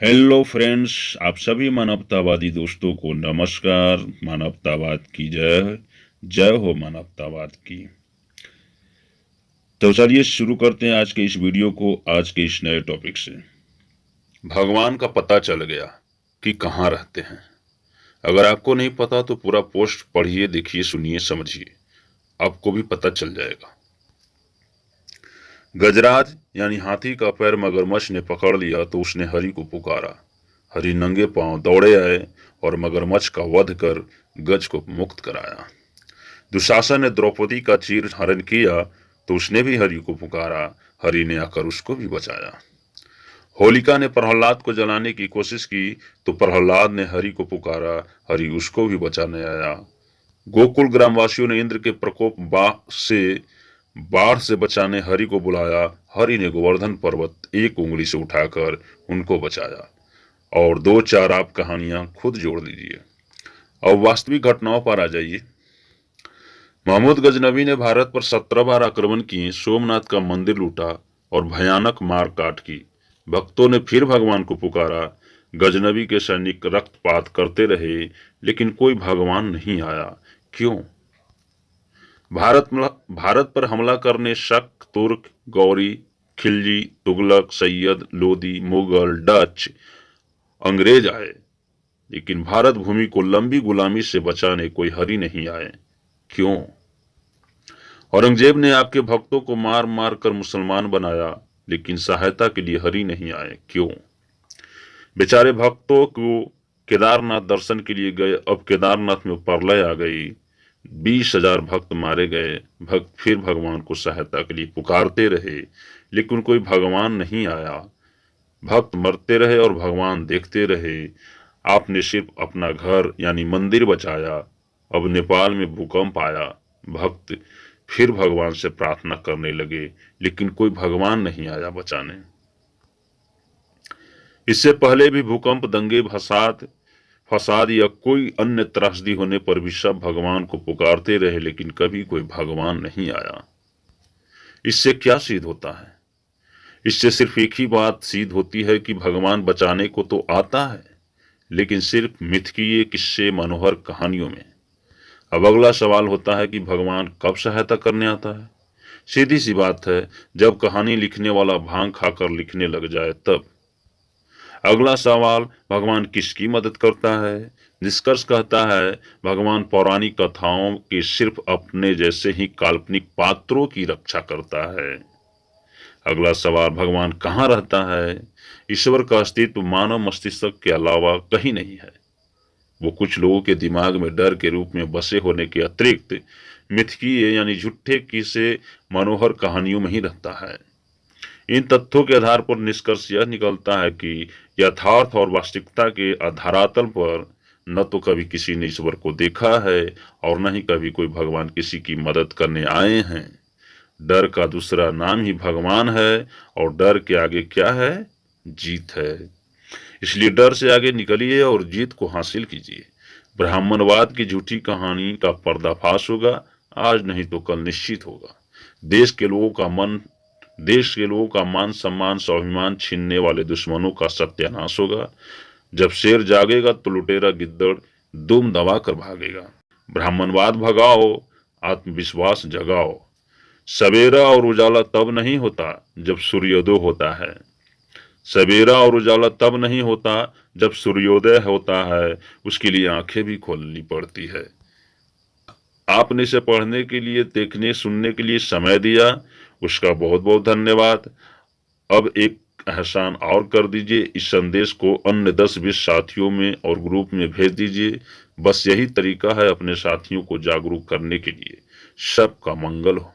Hello friends, आप सभी मानवतावादी दोस्तों को नमस्कार। मानवतावाद की जय। जय हो मानवतावाद की। तो चलिए शुरू करते हैं आज के इस वीडियो को, आज के इस नए टॉपिक से। भगवान का पता चल गया कि कहाँ रहते हैं। अगर आपको नहीं पता तो पूरा पोस्ट पढ़िए, देखिए, सुनिए, समझिए, आपको भी पता चल जाएगा। गजराज यानी हाथी का पैर मगरमच्छ ने पकड़ लिया तो उसने हरि को पुकारा। हरि नंगे पांव दौड़े आए और मगरमच्छ का वध कर गज को मुक्त कराया। दुशासन ने द्रौपदी का चीर हरण किया तो उसने भी हरि को पुकारा। हरि ने आकर उसको भी बचाया। होलिका ने प्रहलाद को जलाने की कोशिश की तो प्रहलाद ने हरि को पुकारा। हरि उसको भी बचाने आया। गोकुल ग्रामवासियों ने इंद्र के प्रकोप बाढ़ से बचाने हरि को बुलाया। हरि ने गोवर्धन पर्वत एक उंगली से उठाकर उनको बचाया। और दो चार आप कहानियां खुद जोड़ लीजिए। अब वास्तविक घटनाओं पर आ जाइए। महमूद गजनबी ने भारत पर 17 बार आक्रमण किए, सोमनाथ का मंदिर लूटा और भयानक मारकाट की। भक्तों ने फिर भगवान को पुकारा। गजनबी के सैनिक रक्तपात करते रहे लेकिन कोई भगवान नहीं आया। क्यों? भारत पर हमला करने शक, तुर्क, गौरी, खिलजी, तुगलक, सैयद, लोदी, मुगल, डच, अंग्रेज आए, लेकिन भारत भूमि को लंबी गुलामी से बचाने कोई हरि नहीं आए। क्यों? औरंगजेब ने आपके भक्तों को मार मार कर मुसलमान बनाया, लेकिन सहायता के लिए हरि नहीं आए। क्यों? बेचारे भक्तों को केदारनाथ दर्शन के लिए गए, अब केदारनाथ में प्रलय आ गई, 20,000 भक्त मारे गए। भक्त फिर भगवान को सहायता के लिए पुकारते रहे लेकिन कोई भगवान नहीं आया। भक्त मरते रहे और भगवान देखते रहे। आपने सिर्फ अपना घर यानी मंदिर बचाया। अब नेपाल में भूकंप आया, भक्त फिर भगवान से प्रार्थना करने लगे लेकिन कोई भगवान नहीं आया बचाने। इससे पहले भी भूकंप, दंगे, फसाद या कोई अन्य त्रासदी होने पर भी सब भगवान को पुकारते रहे लेकिन कभी कोई भगवान नहीं आया। इससे क्या सिद्ध होता है? इससे सिर्फ एक ही बात सिद्ध होती है कि भगवान बचाने को तो आता है, लेकिन सिर्फ मिथकीय किस्से, मनोहर कहानियों में। अब अगला सवाल होता है कि भगवान कब सहायता करने आता है? सीधी सी बात है, जब कहानी लिखने वाला भांग खाकर लिखने लग जाए तब। अगला सवाल, भगवान किसकी मदद करता है? निष्कर्ष कहता है भगवान पौराणिक कथाओं के सिर्फ अपने जैसे ही काल्पनिक पात्रों की रक्षा करता है। अगला सवाल, भगवान कहाँ रहता है? ईश्वर का अस्तित्व मानव मस्तिष्क के अलावा कहीं नहीं है। वो कुछ लोगों के दिमाग में डर के रूप में बसे होने के अतिरिक्त मिथकीय यानी झूठे किस्से, मनोहर कहानियों में ही रहता है। इन तथ्यों के आधार पर निष्कर्ष यह निकलता है कि यथार्थ और वास्तविकता के धरातल पर न तो कभी किसी ने ईश्वर को देखा है और न ही कभी कोई भगवान किसी की मदद करने आए हैं। डर का दूसरा नाम ही भगवान है और डर के आगे क्या है? जीत है। इसलिए डर से आगे निकलिए और जीत को हासिल कीजिए। ब्राह्मणवाद की झूठी कहानी का पर्दाफाश होगा, आज नहीं तो कल निश्चित होगा। देश के लोगों का मान सम्मान, स्वाभिमान छीनने वाले दुश्मनों का सत्यानाश होगा। जब शेर जागेगा तो लुटेरा गिद्दड़ दुम दबा कर भागेगा। ब्राह्मणवाद भगाओ, आत्मविश्वास जगाओ। सवेरा और उजाला तब नहीं होता जब सूर्योदय होता है। सवेरा और उजाला तब नहीं होता जब सूर्योदय होता है, उसके लिए आंखें भी खोलनी पड़ती है। आपने इसे पढ़ने के लिए, देखने, सुनने के लिए समय दिया, उसका बहुत बहुत धन्यवाद। अब एक एहसान और कर दीजिए, इस संदेश को अन्य 10-20 साथियों में और ग्रुप में भेज दीजिए। बस यही तरीका है अपने साथियों को जागरूक करने के लिए। सबका मंगल हो।